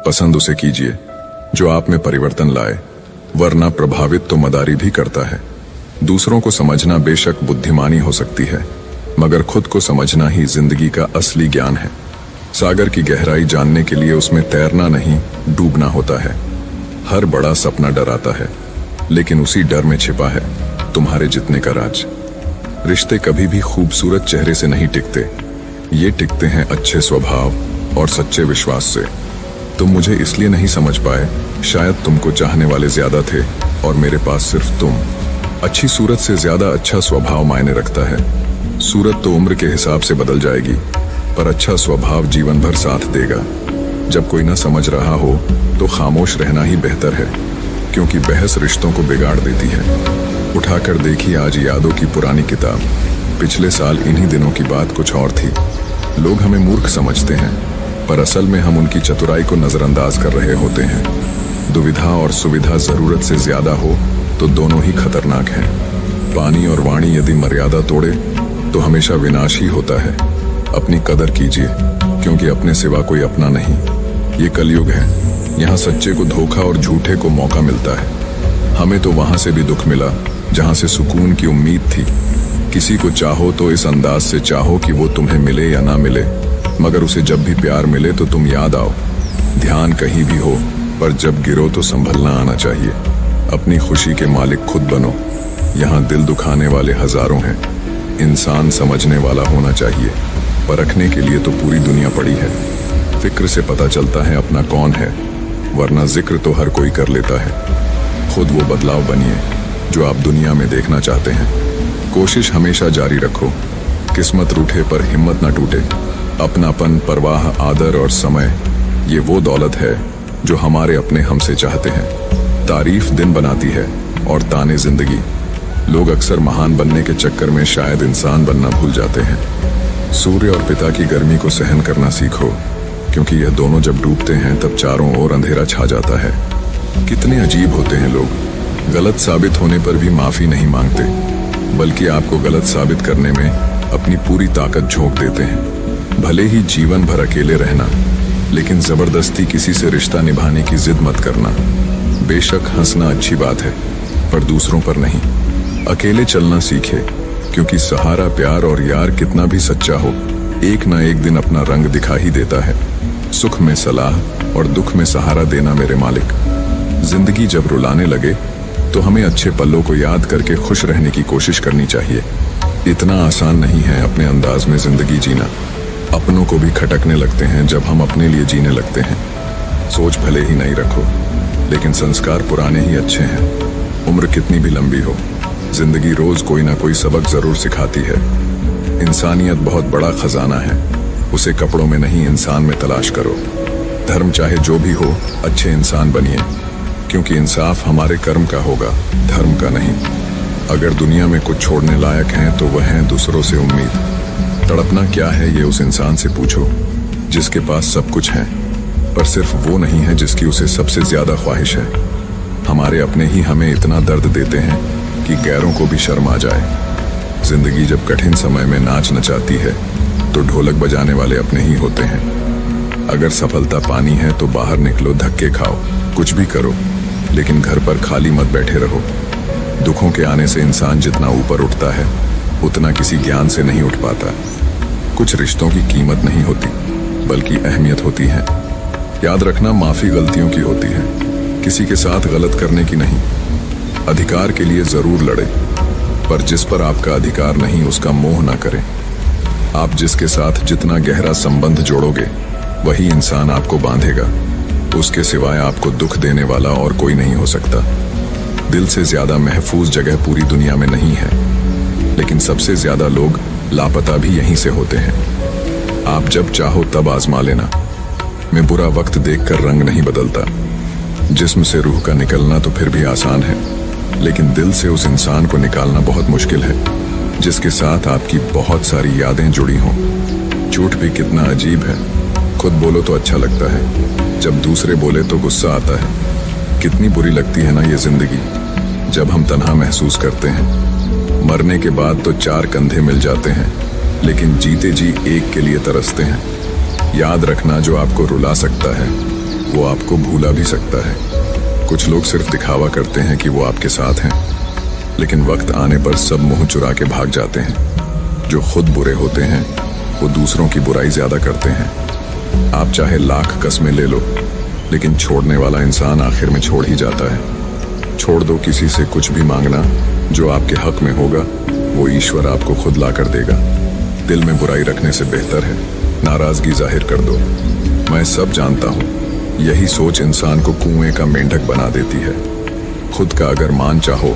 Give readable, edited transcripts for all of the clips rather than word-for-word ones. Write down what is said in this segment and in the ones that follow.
पसंद उसे कीजिए जो आप में परिवर्तन लाए, वरना प्रभावित तो मदारी भी करता है। दूसरों को समझना बेशक बुद्धिमानी हो सकती है, मगर खुद को समझना ही जिंदगी का असली ज्ञान है। सागर की गहराई जानने के लिए उसमें तैरना नहीं, डूबना होता है। हर बड़ा सपना डराता है, लेकिन उसी डर में छिपा है तुम्हारे जितने का राज। रिश्ते कभी भी खूबसूरत चेहरे से नहीं टिकते, ये टिकते हैं अच्छे स्वभाव और सच्चे विश्वास से। तुम मुझे इसलिए नहीं समझ पाए, शायद तुमको चाहने वाले ज्यादा थे और मेरे पास सिर्फ तुम। अच्छी सूरत से ज्यादा अच्छा स्वभाव मायने रखता है। सूरत तो उम्र के हिसाब से बदल जाएगी, पर अच्छा स्वभाव जीवन भर साथ देगा। जब कोई ना समझ रहा हो तो खामोश रहना ही बेहतर है, क्योंकि बहस रिश्तों को बिगाड़ देती है। उठाकर देखी आज यादों की पुरानी किताब। पिछले साल इन्हीं दिनों की बात कुछ और थी। लोग हमें मूर्ख समझते हैं, पर असल में हम उनकी चतुराई को नजरअंदाज कर रहे होते हैं। दुविधा और सुविधा जरूरत से ज्यादा हो तो दोनों ही खतरनाक हैं। पानी और वाणी यदि मर्यादा तोड़े तो हमेशा विनाश ही होता है। अपनी कदर कीजिए, क्योंकि अपने सिवा कोई अपना नहीं। ये कलयुग है, यहाँ सच्चे को धोखा और झूठे को मौका मिलता है। हमें तो वहां से भी दुख मिला जहां से सुकून की उम्मीद थी। किसी को चाहो तो इस अंदाज से चाहो कि वो तुम्हें मिले या ना मिले, मगर उसे जब भी प्यार मिले तो तुम याद आओ। ध्यान कहीं भी हो, पर जब गिरो तो संभलना आना चाहिए। अपनी खुशी के मालिक खुद बनो। यहाँ दिल दुखाने वाले हजारों हैं, इंसान समझने वाला होना चाहिए। परखने के लिए तो पूरी दुनिया पड़ी है। फिक्र से पता चलता है अपना कौन है, वरना जिक्र तो हर कोई कर लेता है। खुद वो बदलाव बनिए जो आप दुनिया में देखना चाहते हैं। कोशिश हमेशा जारी रखो, किस्मत रूठे पर हिम्मत ना टूटे। अपनापन, परवाह, आदर और समय, ये वो दौलत है जो हमारे अपने हमसे चाहते हैं। तारीफ दिन बनाती है और ताने जिंदगी। लोग अक्सर महान बनने के चक्कर में शायद इंसान बनना भूल जाते हैं। सूर्य और पिता की गर्मी को सहन करना सीखो, क्योंकि यह दोनों जब डूबते हैं तब चारों ओर अंधेरा छा जाता है। कितने अजीब होते हैं लोग, गलत साबित होने पर भी माफी नहीं मांगते, बल्कि आपको गलत साबित करने में अपनी पूरी ताकत झोंक देते हैं। भले ही जीवन भर अकेले रहना, लेकिन जबरदस्ती किसी से रिश्ता निभाने की जिद मत करना। बेशक हंसना अच्छी बात है, पर दूसरों पर नहीं। अकेले चलना सीखे, क्योंकि सहारा प्यार और यार कितना भी सच्चा हो, एक ना एक दिन अपना रंग दिखा ही देता है। सुख में सलाह और दुख में सहारा देना मेरे मालिक। जिंदगी जब रुलाने लगे तो हमें अच्छे पलों को याद करके खुश रहने की कोशिश करनी चाहिए। इतना आसान नहीं है अपने अंदाज में जिंदगी जीना। अपनों को भी खटकने लगते हैं जब हम अपने लिए जीने लगते हैं। सोच भले ही नहीं रखो, लेकिन संस्कार पुराने ही अच्छे हैं। उम्र कितनी भी लंबी हो, जिंदगी रोज कोई ना कोई सबक जरूर सिखाती है। इंसानियत बहुत बड़ा खजाना है, उसे कपड़ों में नहीं इंसान में तलाश करो। धर्म चाहे जो भी हो, अच्छे इंसान बनिए, क्योंकि इंसाफ हमारे कर्म का होगा, धर्म का नहीं। अगर दुनिया में कुछ छोड़ने लायक हैं तो वह है दूसरों से उम्मीद। तड़पना क्या है ये उस इंसान से पूछो जिसके पास सब कुछ है, पर सिर्फ वो नहीं है जिसकी उसे सबसे ज्यादा ख्वाहिश है। हमारे अपने ही हमें इतना दर्द देते हैं कि गैरों को भी शर्म आ जाए। जिंदगी जब कठिन समय में नाच नचाती है तो ढोलक बजाने वाले अपने ही होते हैं। अगर सफलता पानी है तो बाहर निकलो, धक्के खाओ, कुछ भी करो, लेकिन घर पर खाली मत बैठे रहो। दुखों के आने से इंसान जितना ऊपर उठता है, उतना किसी ज्ञान से नहीं उठ पाता। कुछ रिश्तों की कीमत नहीं होती, बल्कि अहमियत होती है। याद रखना, माफी गलतियों की होती है, किसी के साथ गलत करने की नहीं। अधिकार के लिए जरूर लड़े, पर जिस पर आपका अधिकार नहीं उसका मोह ना करें। आप जिसके साथ जितना गहरा संबंध जोड़ोगे, वही इंसान आपको बांधेगा। उसके सिवाय आपको दुख देने वाला और कोई नहीं हो सकता। दिल से ज्यादा महफूज जगह पूरी दुनिया में नहीं है, लेकिन सबसे ज्यादा लोग लापता भी यहीं से होते हैं। आप जब चाहो तब आजमा लेना। मैं बुरा वक्त देखकर रंग नहीं बदलता। जिस्म से रूह का निकलना तो फिर भी आसान है, लेकिन दिल से उस इंसान को निकालना बहुत मुश्किल है जिसके साथ आपकी बहुत सारी यादें जुड़ी हों। झूठ भी कितना अजीब है, खुद बोलो तो अच्छा लगता है, जब दूसरे बोले तो गुस्सा आता है। कितनी बुरी लगती है ना ये जिंदगी, जब हम तन्हा महसूस करते हैं। मरने के बाद तो चार कंधे मिल जाते हैं, लेकिन जीते जी एक के लिए तरसते हैं। याद रखना, जो आपको रुला सकता है वो आपको भूला भी सकता है। कुछ लोग सिर्फ दिखावा करते हैं कि वो आपके साथ हैं, लेकिन वक्त आने पर सब मुंह चुरा के भाग जाते हैं। जो खुद बुरे होते हैं वो दूसरों की बुराई ज्यादा करते हैं। आप चाहे लाख कस्में ले लो, लेकिन छोड़ने वाला इंसान आखिर में छोड़ ही जाता है। छोड़ दो किसी से कुछ भी मांगना, जो आपके हक में होगा वो ईश्वर आपको खुद ला कर देगा। दिल में बुराई रखने से बेहतर है नाराजगी जाहिर कर दो। मैं सब जानता हूँ, यही सोच इंसान को कुएं का मेंढक बना देती है। खुद का अगर मान चाहो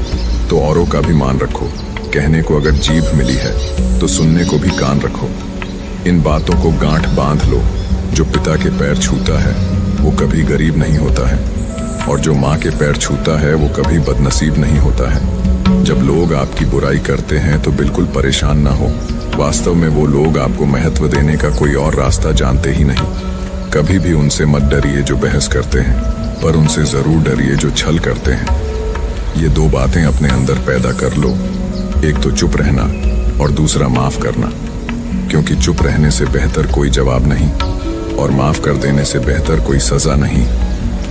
तो औरों का भी मान रखो। कहने को अगर जीभ मिली है तो सुनने को भी कान रखो। इन बातों को गांठ बांध लो, जो पिता के पैर छूता है वो कभी गरीब नहीं होता है, और जो माँ के पैर छूता है वो कभी बदनसीब नहीं होता है। जब लोग आपकी बुराई करते हैं तो बिल्कुल परेशान ना हो। वास्तव में वो लोग आपको महत्व देने का कोई और रास्ता जानते ही नहीं। कभी भी उनसे मत डरिए जो बहस करते हैं, पर उनसे जरूर डरिए जो छल करते हैं। ये दो बातें अपने अंदर पैदा कर लो, एक तो चुप रहना और दूसरा माफ करना, क्योंकि चुप रहने से बेहतर कोई जवाब नहीं और माफ कर देने से बेहतर कोई सजा नहीं।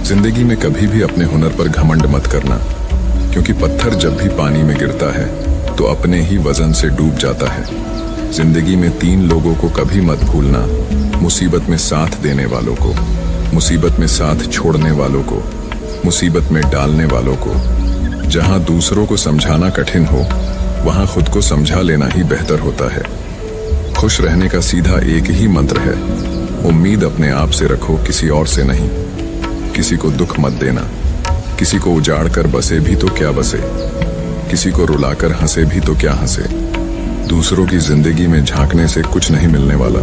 जिंदगी में कभी भी अपने हुनर पर घमंड मत करना, क्योंकि पत्थर जब भी पानी में गिरता है तो अपने ही वजन से डूब जाता है। जिंदगी में 3 लोगों को कभी मत भूलना, मुसीबत में साथ देने वालों को, मुसीबत में साथ छोड़ने वालों को, मुसीबत में डालने वालों को। जहां दूसरों को समझाना कठिन हो वहां खुद को समझा लेना ही बेहतर होता है। खुश रहने का सीधा एक ही मंत्र है, उम्मीद अपने आप से रखो, किसी और से नहीं। किसी को दुख मत देना, किसी को उजाड़ कर बसे भी तो क्या बसे, किसी को रुलाकर हंसे भी तो क्या हंसे। दूसरों की जिंदगी में झांकने से कुछ नहीं मिलने वाला।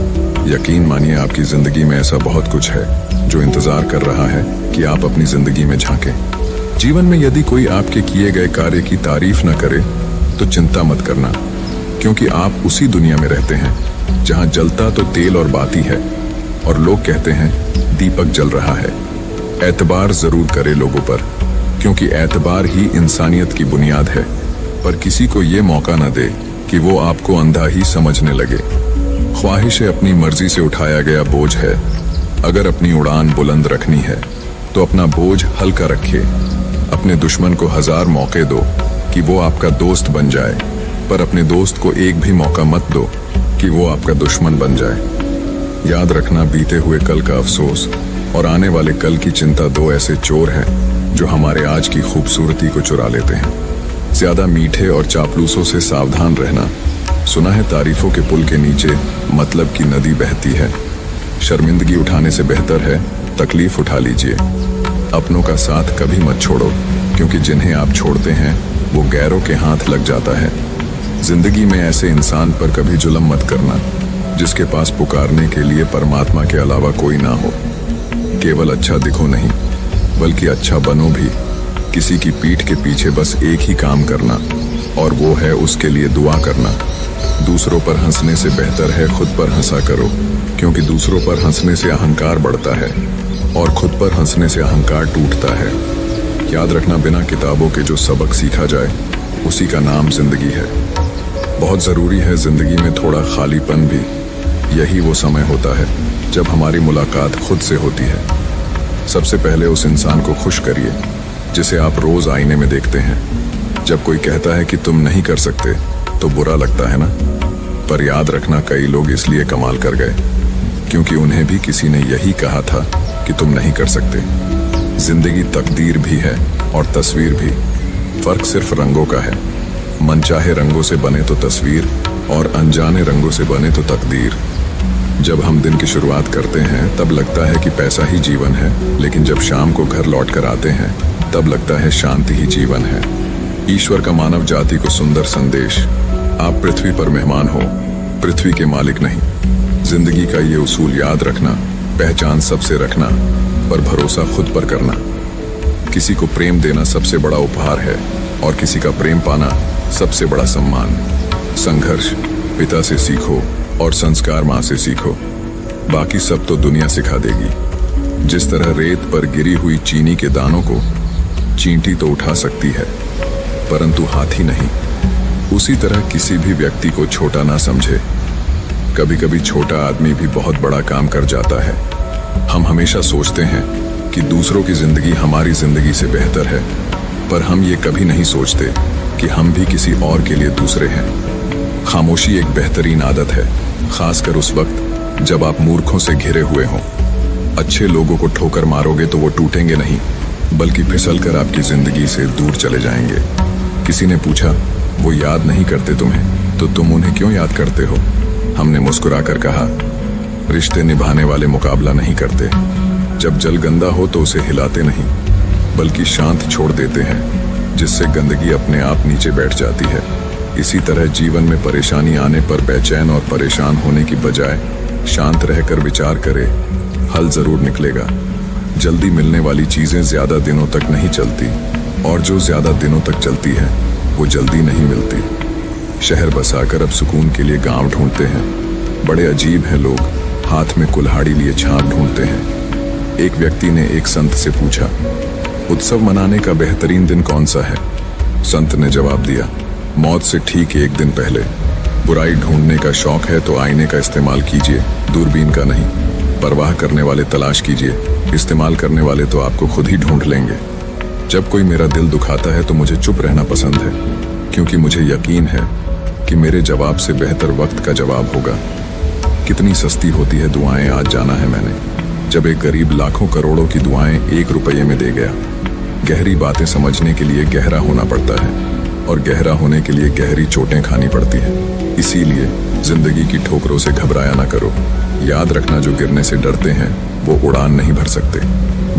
यकीन मानिए आपकी जिंदगी में ऐसा बहुत कुछ है जो इंतजार कर रहा है कि आप अपनी जिंदगी में झांकें। जीवन में यदि कोई आपके किए गए कार्य की तारीफ न करे तो चिंता मत करना, क्योंकि आप उसी दुनिया में रहते हैं जहां जलता तो तेल और बाती है और लोग कहते हैं दीपक जल रहा है। एतबार जरूर करे लोगों पर, क्योंकि एतबार ही इंसानियत की बुनियाद है। पर किसी को ये मौका न दे कि वो आपको अंधा ही समझने लगे। ख्वाहिशें अपनी मर्जी से उठाया गया बोझ है। अगर अपनी उड़ान बुलंद रखनी है तो अपना बोझ हल्का रखिए। अपने दुश्मन को 1000 मौके दो कि वो आपका दोस्त बन जाए, पर अपने दोस्त को एक भी मौका मत दो कि वो आपका दुश्मन बन जाए। याद रखना, बीते हुए कल का अफसोस और आने वाले कल की चिंता 2 ऐसे चोर हैं जो हमारे आज की खूबसूरती को चुरा लेते हैं। ज्यादा मीठे और चापलूसों से सावधान रहना। सुना है तारीफों के पुल के नीचे मतलब की नदी बहती है। शर्मिंदगी उठाने से बेहतर है तकलीफ उठा लीजिए। अपनों का साथ कभी मत छोड़ो, क्योंकि जिन्हें आप छोड़ते हैं वो गैरों के हाथ लग जाता है। जिंदगी में ऐसे इंसान पर कभी जुल्म मत करना जिसके पास पुकारने के लिए परमात्मा के अलावा कोई ना हो। केवल अच्छा दिखो नहीं, बल्कि अच्छा बनो भी। किसी की पीठ के पीछे बस एक ही काम करना, और वो है उसके लिए दुआ करना। दूसरों पर हंसने से बेहतर है खुद पर हंसा करो, क्योंकि दूसरों पर हंसने से अहंकार बढ़ता है और खुद पर हंसने से अहंकार टूटता है। याद रखना, बिना किताबों के जो सबक सीखा जाए उसी का नाम जिंदगी है। बहुत जरूरी है जिंदगी में थोड़ा खालीपन भी। यही वो समय होता है जब हमारी मुलाकात खुद से होती है। सबसे पहले उस इंसान को खुश करिए जिसे आप रोज आईने में देखते हैं। जब कोई कहता है कि तुम नहीं कर सकते तो बुरा लगता है ना, पर याद रखना, कई लोग इसलिए कमाल कर गए क्योंकि उन्हें भी किसी ने यही कहा था कि तुम नहीं कर सकते। जिंदगी तकदीर भी है और तस्वीर भी, फर्क सिर्फ रंगों का है। मनचाहे रंगों से बने तो तस्वीर और अनजाने रंगों से बने तो तकदीर। जब हम दिन की शुरुआत करते हैं तब लगता है कि पैसा ही जीवन है, लेकिन जब शाम को घर लौट कर आते हैं तब लगता है शांति ही जीवन है। ईश्वर का मानव जाति को सुंदर संदेश, आप पृथ्वी पर मेहमान हो, पृथ्वी के मालिक नहीं। जिंदगी का ये उसूल याद रखना, पहचान सबसे रखना, पर भरोसा खुद पर करना। किसी को प्रेम देना सबसे बड़ा उपहार है और किसी का प्रेम पाना सबसे बड़ा सम्मान। संघर्ष पिता से सीखो और संस्कार माँ से सीखो, बाकी सब तो दुनिया सिखा देगी। जिस तरह रेत पर गिरी हुई चीनी के दानों को चींटी तो उठा सकती है, परंतु हाथी नहीं। उसी तरह किसी भी व्यक्ति को छोटा ना समझे। कभी कभी छोटा आदमी भी बहुत बड़ा काम कर जाता है। हम हमेशा सोचते हैं कि दूसरों की जिंदगी हमारी जिंदगी से बेहतर है, पर हम ये कभी नहीं सोचते कि हम भी किसी और के लिए दूसरे हैं। खामोशी एक बेहतरीन आदत है, खासकर उस वक्त जब आप मूर्खों से घिरे हुए हों। अच्छे लोगों को ठोकर मारोगे तो वो टूटेंगे नहीं, बल्कि फिसलकर आपकी जिंदगी से दूर चले जाएंगे। किसी ने पूछा, वो याद नहीं करते तुम्हें, तो तुम उन्हें क्यों याद करते हो? हमने मुस्कुराकर कहा, रिश्ते निभाने वाले मुकाबला नहीं करते। जब जल गंदा हो तो उसे हिलाते नहीं, बल्कि शांत छोड़ देते हैं, जिससे गंदगी अपने आप नीचे बैठ जाती है। इसी तरह जीवन में परेशानी आने पर बेचैन और परेशान होने की बजाय शांत रहकर विचार करे, हल जरूर निकलेगा। जल्दी मिलने वाली चीजें ज्यादा दिनों तक नहीं चलती, और जो ज्यादा दिनों तक चलती है वो जल्दी नहीं मिलती। शहर बसाकर अब सुकून के लिए गांव ढूंढते हैं। बड़े अजीब हैं लोग, हाथ में कुल्हाड़ी लिए छाप ढूंढते हैं। एक व्यक्ति ने एक संत से पूछा, उत्सव मनाने का बेहतरीन दिन कौन सा है? संत ने जवाब दिया, मौत से ठीक 1 दिन पहले। बुराई ढूंढने का शौक है तो आईने का इस्तेमाल कीजिए, दूरबीन का नहीं। परवाह करने वाले तलाश कीजिए, इस्तेमाल करने वाले तो आपको खुद ही ढूंढ लेंगे। जब कोई मेरा दिल दुखाता है तो मुझे चुप रहना पसंद है, क्योंकि मुझे यकीन है कि मेरे जवाब से बेहतर वक्त का जवाब होगा। कितनी सस्ती होती है दुआएं, आज जाना है मैंने, जब एक गरीब लाखों करोड़ों की दुआएं 1 रुपये में दे गया। गहरी बातें समझने के लिए गहरा होना पड़ता है, और गहरा होने के लिए गहरी चोटें खानी पड़ती है। इसीलिए जिंदगी की ठोकरों से घबराया ना करो। याद रखना, जो गिरने से डरते हैं वो उड़ान नहीं भर सकते।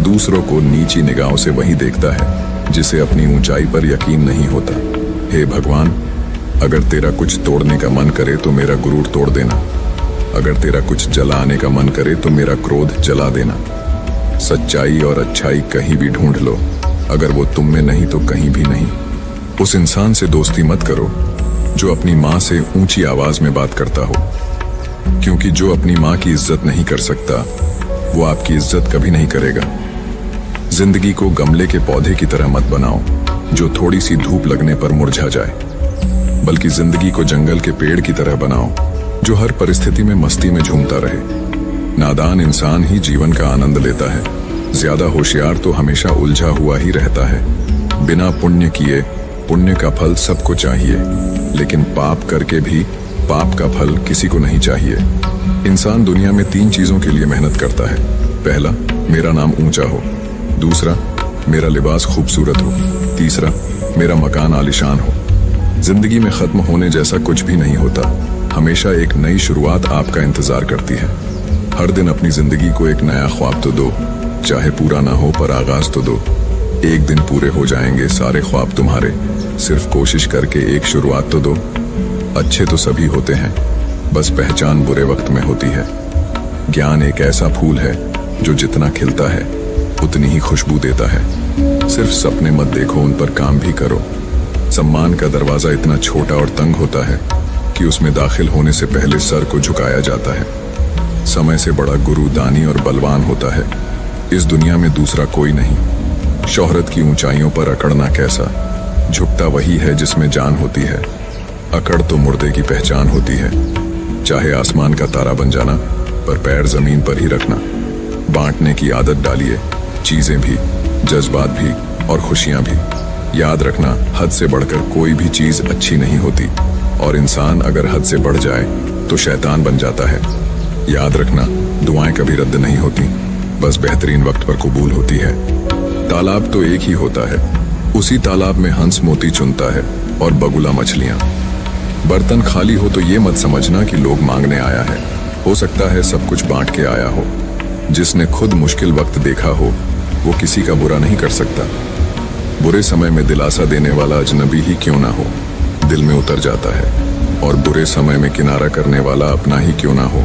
दूसरों को नीची निगाहों से वही देखता है जिसे अपनी ऊंचाई पर यकीन नहीं होता। हे भगवान, अगर तेरा कुछ तोड़ने का मन करे तो मेरा गुरूर तोड़ देना। अगर तेरा कुछ जलाने का मन करे तो मेरा क्रोध जला देना। सच्चाई और अच्छाई कहीं भी ढूंढ लो, अगर वो तुम में नहीं तो कहीं भी नहीं। उस इंसान से दोस्ती मत करो जो अपनी माँ से ऊंची आवाज में बात करता हो, क्योंकि जो अपनी माँ की इज्जत नहीं कर सकता वो आपकी इज्जत कभी नहीं करेगा। जिंदगी को गमले के पौधे की तरह मत बनाओ जो थोड़ी सी धूप लगने पर मुरझा जाए, बल्कि जिंदगी को जंगल के पेड़ की तरह बनाओ जो हर परिस्थिति में मस्ती में झूमता रहे। नादान इंसान ही जीवन का आनंद लेता है, ज्यादा होशियार तो हमेशा उलझा हुआ ही रहता है। बिना पुण्य किए पुण्य का फल सबको चाहिए, लेकिन पाप करके भी पाप का फल किसी को नहीं चाहिए। इंसान दुनिया में 3 चीजों के लिए मेहनत करता है। पहला, मेरा नाम ऊंचा हो। दूसरा, मेरा लिबास खूबसूरत हो। तीसरा, मेरा मकान आलीशान हो। जिंदगी में खत्म होने जैसा कुछ भी नहीं होता, हमेशा एक नई शुरुआत आपका इंतजार करती है। हर दिन अपनी जिंदगी को एक नया ख्वाब तो दो, चाहे पूरा ना हो पर आगाज तो दो। एक दिन पूरे हो जाएंगे सारे ख्वाब तुम्हारे, सिर्फ कोशिश करके एक शुरुआत तो दो। अच्छे तो सभी होते हैं, बस पहचान बुरे वक्त में होती है। ज्ञान एक ऐसा फूल है जो जितना खिलता है उतनी ही खुशबू देता है। सिर्फ सपने मत देखो, उन पर काम भी करो। सम्मान का दरवाजा इतना छोटा और तंग होता है कि उसमें दाखिल होने से पहले सर को झुकाया जाता है। समय से बड़ा गुरु दानी और बलवान होता है, इस दुनिया में दूसरा कोई नहीं। शोहरत की ऊंचाइयों पर अकड़ना कैसा, झुकता वही है जिसमें जान होती है। अकड़ तो मुर्दे की पहचान होती है। चाहे आसमान का तारा बन जाना, पर पैर जमीन पर ही रखना। बांटने की आदत डालिए, चीजें भी, जज्बात भी और खुशियां भी। याद रखना, हद से बढ़कर कोई भी चीज अच्छी नहीं होती, और इंसान अगर हद से बढ़ जाए तो शैतान बन जाता है। याद रखना, दुआएं कभी रद्द नहीं होती, बस बेहतरीन वक्त पर कबूल होती है। तालाब तो एक ही होता है, उसी तालाब में हंस मोती चुनता है और बगुला मछलियां। बर्तन खाली हो तो ये मत समझना कि लोग मांगने आया है, हो सकता है सब कुछ बांट के आया हो। जिसने खुद मुश्किल वक्त देखा हो वो किसी का बुरा नहीं कर सकता। बुरे समय में दिलासा देने वाला अजनबी ही क्यों ना हो, दिल में उतर जाता है, और बुरे समय में किनारा करने वाला अपना ही क्यों ना हो,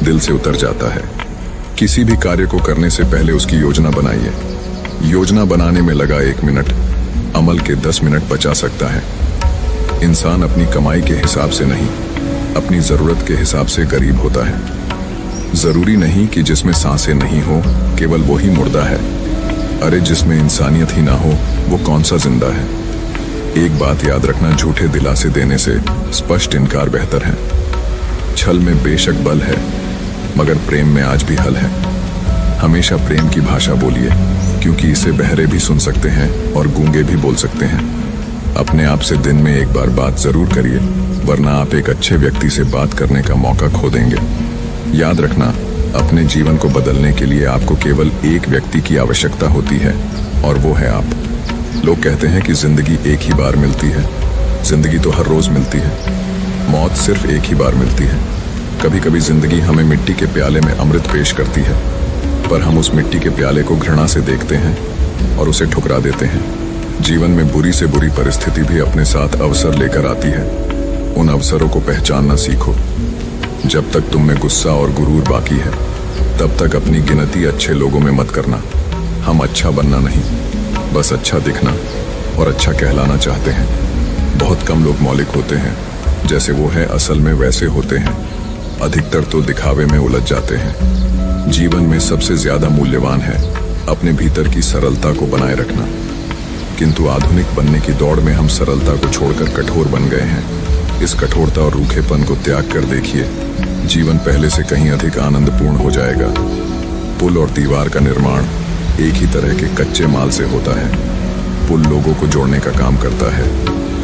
दिल से उतर जाता है। किसी भी कार्य को करने से पहले उसकी योजना बनाइए। योजना बनाने में लगा 1 मिनट अमल के 10 मिनट बचा सकता है। इंसान अपनी कमाई के हिसाब से नहीं, अपनी जरूरत के हिसाब से गरीब होता है। जरूरी नहीं कि जिसमें सांसें नहीं हो केवल वो ही मुर्दा है। अरे जिसमें इंसानियत ही ना हो वो कौन सा जिंदा है। एक बात याद रखना, झूठे दिलासे देने से स्पष्ट इनकार बेहतर है। छल में बेशक बल है, मगर प्रेम में आज भी हल है। हमेशा प्रेम की भाषा बोलिए, क्योंकि इसे बहरे भी सुन सकते हैं और गूंगे भी बोल सकते हैं। अपने आप से दिन में एक बार बात जरूर करिए, वरना आप एक अच्छे व्यक्ति से बात करने का मौका खो देंगे। याद रखना, अपने जीवन को बदलने के लिए आपको केवल एक व्यक्ति की आवश्यकता होती है, और वो है आप। लोग कहते हैं कि जिंदगी एक ही बार मिलती है। जिंदगी तो हर रोज मिलती है, मौत सिर्फ एक ही बार मिलती है। कभी कभी जिंदगी हमें मिट्टी के प्याले में अमृत पेश करती है, पर हम उस मिट्टी के प्याले को घृणा से देखते हैं और उसे ठुकरा देते हैं। जीवन में बुरी से बुरी परिस्थिति भी अपने साथ अवसर लेकर आती है। उन अवसरों को पहचानना सीखो। जब तक तुम में गुस्सा और गुरूर बाकी है, तब तक अपनी गिनती अच्छे लोगों में मत करना। हम अच्छा बनना नहीं, बस अच्छा दिखना और अच्छा कहलाना चाहते हैं। बहुत कम लोग मौलिक होते हैं, जैसे वो है असल में वैसे होते हैं। अधिकतर तो दिखावे में उलझ जाते हैं। जीवन में सबसे ज्यादा मूल्यवान है अपने भीतर की सरलता को बनाए रखना। किंतु आधुनिक बनने की दौड़ में हम सरलता को छोड़कर कठोर बन गए हैं। इस कठोरता और रूखेपन को त्याग कर देखिए, जीवन पहले से कहीं अधिक आनंदपूर्ण हो जाएगा। पुल और दीवार का निर्माण एक ही तरह के कच्चे माल से होता है। पुल लोगों को जोड़ने का काम करता है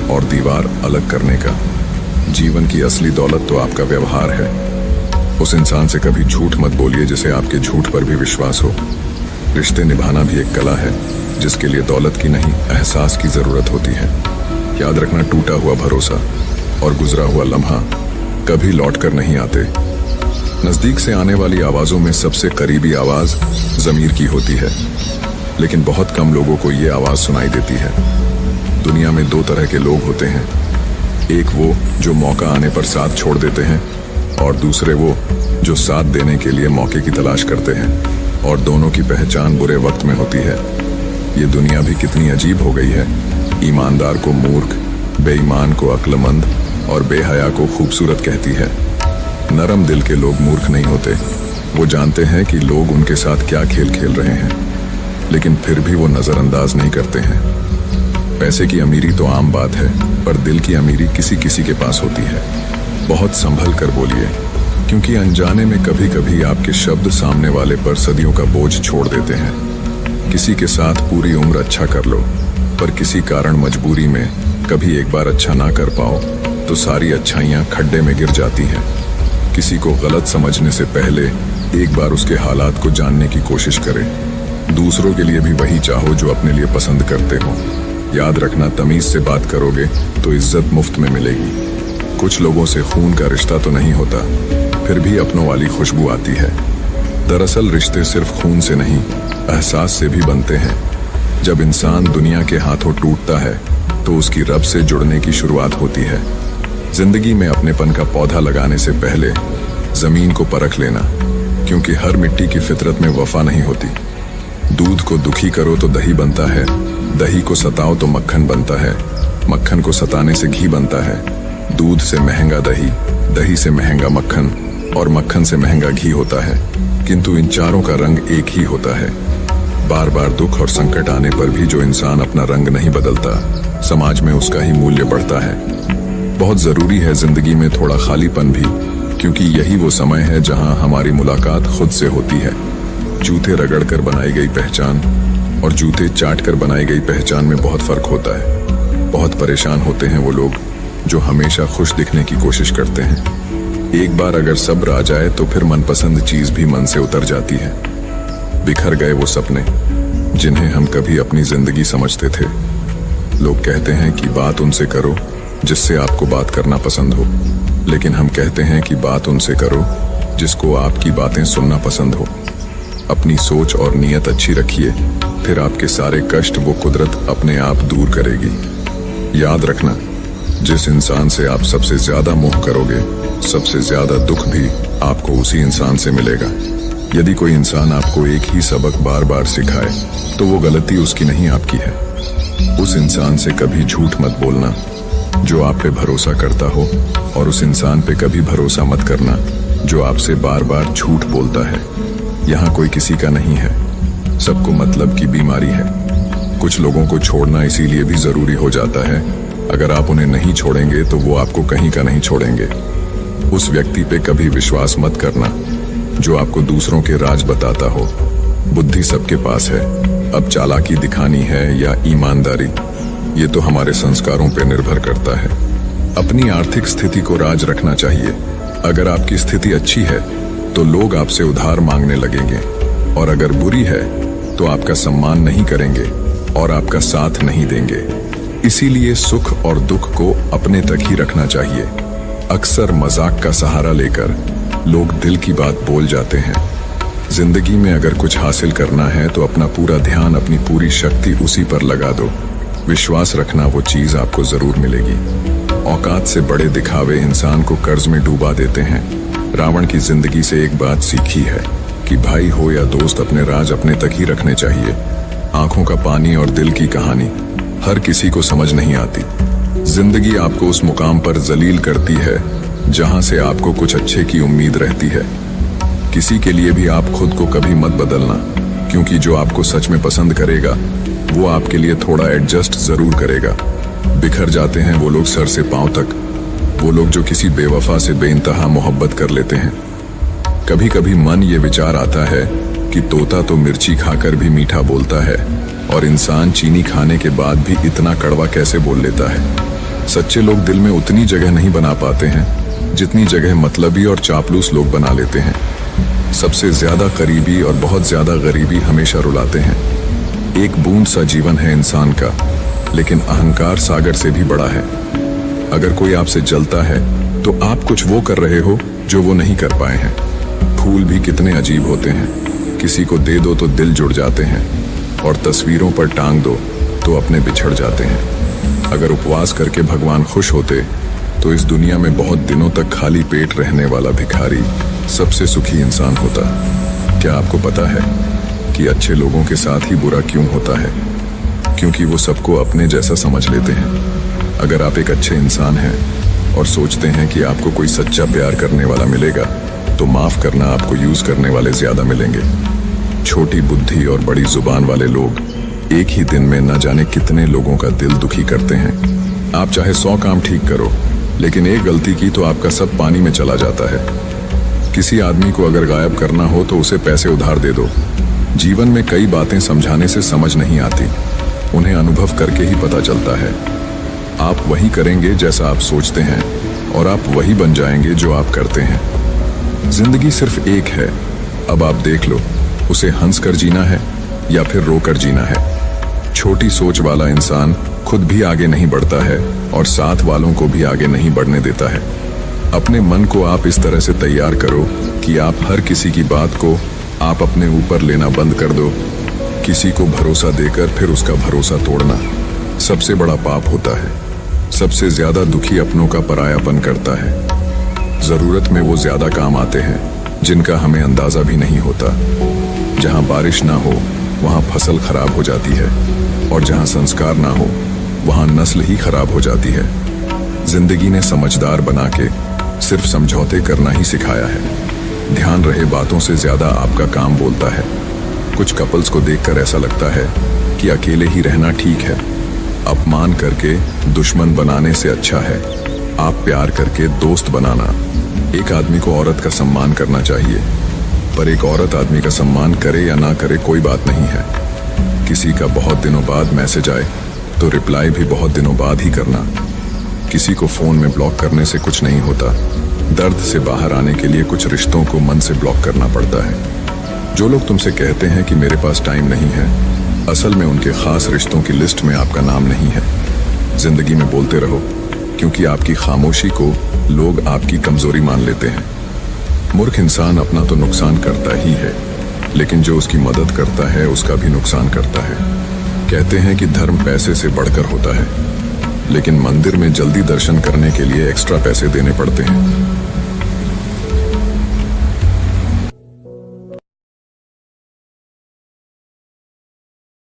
और दीवार अलग करने का। जीवन की असली दौलत तो आपका व्यवहार है। उस इंसान से कभी झूठ मत बोलिए जिसे आपके झूठ पर भी विश्वास हो। रिश्ते निभाना भी एक कला है, जिसके लिए दौलत की नहीं, एहसास की जरूरत होती है। याद रखना, टूटा हुआ भरोसा और गुजरा हुआ लम्हा कभी लौट कर नहीं आते। नजदीक से आने वाली आवाजों में सबसे करीबी आवाज जमीर की होती है, लेकिन बहुत कम लोगों को ये आवाज सुनाई देती है। दुनिया में दो तरह के लोग होते हैं, एक वो जो मौका आने पर साथ छोड़ देते हैं, और दूसरे वो जो साथ देने के लिए मौके की तलाश करते हैं, और दोनों की पहचान बुरे वक्त में होती है। ये दुनिया भी कितनी अजीब हो गई है। ईमानदार को मूर्ख, बेईमान को अक्लमंद और बेहया को खूबसूरत कहती है। नरम दिल के लोग मूर्ख नहीं होते। वो जानते हैं कि लोग उनके साथ क्या खेल खेल रहे हैं, लेकिन फिर भी वो नजरअंदाज नहीं करते हैं। पैसे की अमीरी तो आम बात है, पर दिल की अमीरी किसी किसी के पास होती है। बहुत संभल कर बोलिए, क्योंकि अनजाने में कभी कभी आपके शब्द सामने वाले पर सदियों का बोझ छोड़ देते हैं। किसी के साथ पूरी उम्र अच्छा कर लो, पर किसी कारण मजबूरी में कभी एक बार अच्छा ना कर पाओ तो सारी अच्छाइयाँ खड्डे में गिर जाती हैं। किसी को गलत समझने से पहले एक बार उसके हालात को जानने की कोशिश करें। दूसरों के लिए भी वही चाहो जो अपने लिए पसंद करते हो। याद रखना, तमीज से बात करोगे तो इज्जत मुफ्त में मिलेगी। कुछ लोगों से खून का रिश्ता तो नहीं होता, फिर भी अपनों वाली खुशबू आती है। दरअसल रिश्ते सिर्फ खून से नहीं, एहसास से भी बनते हैं। जब इंसान दुनिया के हाथों टूटता है तो उसकी रब से जुड़ने की शुरुआत होती है। जिंदगी में अपनेपन का पौधा लगाने से पहले जमीन को परख लेना, क्योंकि हर मिट्टी की फितरत में वफा नहीं होती। दूध को दुखी करो तो दही बनता है, दही को सताओ तो मक्खन बनता है, मक्खन को सताने से घी बनता है। दूध से महंगा दही, दही से महंगा मक्खन, और मक्खन से महंगा घी होता है। किंतु इन चारों का रंग एक ही होता है। बार बार दुख और संकट आने पर भी जो इंसान अपना रंग नहीं बदलता, समाज में उसका ही मूल्य बढ़ता है। बहुत जरूरी है जिंदगी में थोड़ा खालीपन भी, क्योंकि यही वो समय है जहां हमारी मुलाकात खुद से होती है। जूते रगड़कर बनाई गई पहचान और जूते चाट कर बनाई गई पहचान में बहुत फर्क होता है। बहुत परेशान होते हैं वो लोग जो हमेशा खुश दिखने की कोशिश करते हैं। एक बार अगर सब्र आ जाए तो फिर मनपसंद चीज भी मन से उतर जाती है। बिखर गए वो सपने जिन्हें हम कभी अपनी जिंदगी समझते थे। लोग कहते हैं कि बात उनसे करो जिससे आपको बात करना पसंद हो, लेकिन हम कहते हैं कि बात उनसे करो जिसको आपकी बातें सुनना पसंद हो। अपनी सोच और नीयत अच्छी रखिए, फिर आपके सारे कष्ट वो कुदरत अपने आप दूर करेगी। याद रखना, जिस इंसान से आप सबसे ज्यादा मोह करोगे, सबसे ज्यादा दुख भी आपको उसी इंसान से मिलेगा। यदि कोई इंसान आपको एक ही सबक बार बार सिखाए तो वो गलती उसकी नहीं, आपकी है। उस इंसान से कभी झूठ मत बोलना जो आप पे भरोसा करता हो, और उस इंसान पे कभी भरोसा मत करना जो आपसे बार बार झूठ बोलता है। यहाँ कोई किसी का नहीं है, सबको मतलब की बीमारी है। कुछ लोगों को छोड़ना इसीलिए भी जरूरी हो जाता है, अगर आप उन्हें नहीं छोड़ेंगे तो वो आपको कहीं का नहीं छोड़ेंगे। उस व्यक्ति पे कभी विश्वास मत करना जो आपको दूसरों के राज बताता हो, बुद्धि सबके पास है, अब चालाकी दिखानी है या ईमानदारी, ये तो हमारे संस्कारों पर निर्भर करता है। अपनी आर्थिक स्थिति को राज रखना चाहिए। अगर आपकी स्थिति अच्छी है तो लोग आपसे उधार मांगने लगेंगे, और अगर बुरी है तो आपका सम्मान नहीं करेंगे और आपका साथ नहीं देंगे। इसीलिए सुख और दुख को अपने तक ही रखना चाहिए। अक्सर मजाक का सहारा लेकर लोग दिल की बात बोल जाते हैं। जिंदगी में अगर कुछ हासिल करना है तो अपना पूरा ध्यान, अपनी पूरी शक्ति उसी पर लगा दो। विश्वास रखना, वो चीज आपको जरूर मिलेगी। औकात से बड़े दिखावे इंसान को कर्ज में डूबा देते हैं। रावण की जिंदगी से एक बात सीखी है कि भाई हो या दोस्त, अपने राज अपने तक ही रखने चाहिए। आंखों का पानी और दिल की कहानी हर किसी को समझ नहीं आती। जिंदगी आपको उस मुकाम पर जलील करती है जहां से आपको कुछ अच्छे की उम्मीद रहती है। किसी के लिए भी आप खुद को कभी मत बदलना, क्योंकि जो आपको सच में पसंद करेगा वो आपके लिए थोड़ा एडजस्ट जरूर करेगा। बिखर जाते हैं वो लोग सर से पांव तक, वो लोग जो किसी बेवफा से बेइंतहा मोहब्बत कर लेते हैं। कभी कभी मन ये विचार आता है कि तोता तो मिर्ची खाकर भी मीठा बोलता है, और इंसान चीनी खाने के बाद भी इतना कड़वा कैसे बोल लेता है। सच्चे लोग दिल में उतनी जगह नहीं बना पाते हैं जितनी जगह मतलबी और चापलूस लोग बना लेते हैं। सबसे ज्यादा करीबी और बहुत ज्यादा गरीबी हमेशा रुलाते हैं। एक बूंद सा जीवन है इंसान का, लेकिन अहंकार सागर से भी बड़ा है। अगर कोई आपसे जलता है तो आप कुछ वो कर रहे हो जो वो नहीं कर पाए हैं। फूल भी कितने अजीब होते हैं, किसी को दे दो तो दिल जुड़ जाते हैं, और तस्वीरों पर टांग दो तो अपने बिछड़ जाते हैं। अगर उपवास करके भगवान खुश होते तो इस दुनिया में बहुत दिनों तक खाली पेट रहने वाला भिखारी सबसे सुखी इंसान होता। क्या आपको पता है कि अच्छे लोगों के साथ ही बुरा क्यों होता है? क्योंकि वो सबको अपने जैसा समझ लेते हैं। अगर आप एक अच्छे इंसान हैं और सोचते हैं कि आपको कोई सच्चा प्यार करने वाला मिलेगा, तो माफ करना, आपको यूज करने वाले ज्यादा मिलेंगे। छोटी बुद्धि और बड़ी जुबान वाले लोग एक ही दिन में न जाने कितने लोगों का दिल दुखी करते हैं। आप चाहे 100 काम ठीक करो, लेकिन एक गलती की तो आपका सब पानी में चला जाता है। किसी आदमी को अगर गायब करना हो तो उसे पैसे उधार दे दो। जीवन में कई बातें समझाने से समझ नहीं आती, उन्हें अनुभव करके ही पता चलता है। आप वही करेंगे जैसा आप सोचते हैं, और आप वही बन जाएंगे जो आप करते हैं। जिंदगी सिर्फ एक है, अब आप देख लो, उसे हंस कर जीना है या फिर रो कर जीना है। छोटी सोच वाला इंसान खुद भी आगे नहीं बढ़ता है और साथ वालों को भी आगे नहीं बढ़ने देता है। अपने मन को आप इस तरह से तैयार करो कि आप हर किसी की बात को आप अपने ऊपर लेना बंद कर दो। किसी को भरोसा देकर फिर उसका भरोसा तोड़ना सबसे बड़ा पाप होता है। सबसे ज्यादा दुखी अपनों का परायापन करता है। जरूरत में वो ज्यादा काम आते हैं जिनका हमें अंदाजा भी नहीं होता। जहां बारिश ना हो वहां फसल खराब हो जाती है, और जहां संस्कार ना हो वहां नस्ल ही खराब हो जाती है। जिंदगी ने समझदार बना के सिर्फ समझौते करना ही सिखाया है। ध्यान रहे, बातों से ज्यादा आपका काम बोलता है। कुछ कपल्स को देखकर ऐसा लगता है कि अकेले ही रहना ठीक है। अपमान करके दुश्मन बनाने से अच्छा है आप प्यार करके दोस्त बनाना। एक आदमी को औरत का सम्मान करना चाहिए, पर एक औरत आदमी का सम्मान करे या ना करे कोई बात नहीं है। किसी का बहुत दिनों बाद मैसेज आए तो रिप्लाई भी बहुत दिनों बाद ही करना। किसी को फोन में ब्लॉक करने से कुछ नहीं होता। दर्द से बाहर आने के लिए कुछ रिश्तों को मन से ब्लॉक करना पड़ता है। जो लोग तुमसे कहते हैं कि मेरे पास टाइम नहीं है, असल में उनके खास रिश्तों की लिस्ट में आपका नाम नहीं है। जिंदगी में बोलते रहो, क्योंकि आपकी खामोशी को लोग आपकी कमजोरी मान लेते हैं। मूर्ख इंसान अपना तो नुकसान करता ही है, लेकिन जो उसकी मदद करता है उसका भी नुकसान करता है। कहते हैं कि धर्म पैसे से बढ़कर होता है, लेकिन मंदिर में जल्दी दर्शन करने के लिए एक्स्ट्रा पैसे देने पड़ते हैं।